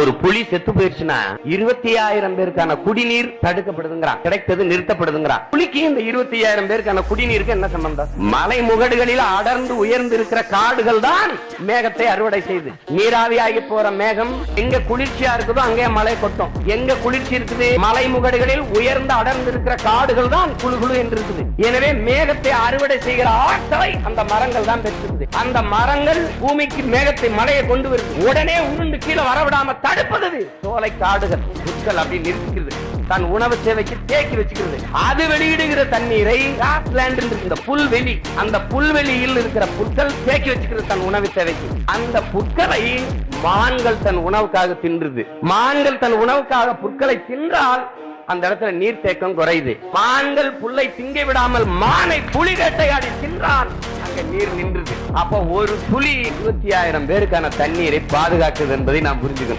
ஒரு புலி செத்து போயிடுச்சுன்னா 25,000 பேருக்கான குடிநீர் தடுக்கப்படுதுங்கிறான், கிடைத்தது நிறுத்தப்படுதுங்கிறான். புலிக்கு இந்த 25,000 பேருக்கான குடிநீருக்கு என்ன சம்பந்தம்? மலை முகடுகளில் அடர்ந்து உயர்ந்து இருக்கிற காடுகள் தான் மேகத்தை அறுவடை செய்து நீராவியாகி போற மேகம் எங்க குளிர்ச்சியா இருக்குதோ அங்கே மழை கொட்டும். எங்க குளிர்ச்சி இருக்குது? மலை முகடுகளில் உயர்ந்து அடர்ந்து இருக்கிற காடுகள் தான் குழு குழு என்று இருக்குது. எனவே மேகத்தை அறுவடை செய்கிற ஆற்றலை அந்த மரங்கள் தான் பெற்றிருக்குது. அந்த மரங்கள் பூமிக்கு மேகத்தை மழையை கொண்டு வருது. உடனே உருண்டு கீழே வரவிடாம தடுப்பது சோலை காடுகள், புற்கள் அப்படி நிறுத்திக்கிறது. தன் உணவு சேவைக்கு தேக்கி வச்சுக்கிறது. அது வெளியிடுகிற தண்ணீரை கிராஸ்லேண்ட் இந்த புல்வெளி, அந்த புல்வெளியில் இருக்கிற புற்கள் தேக்கி வச்சுக்கிறது தன் உணவு தேவைக்கு. அந்த புற்களை மான்கள் தன் உணவுக்காக தின்றுது. மான்கள் தன் உணவுக்காக புற்களை தின்றால் அந்த இடத்துல நீர் தேக்கம் குறையுது. மான்கள் புல்லை திங்க விடாமல் மானை புலி வேட்டையாடி தின்றால் அங்க நீர் நின்றுது. அப்ப ஒரு புலி 25,000 பேருக்கான தண்ணீரை பாதுகாக்குது என்பதை நாம் புரிஞ்சுக்கணும்.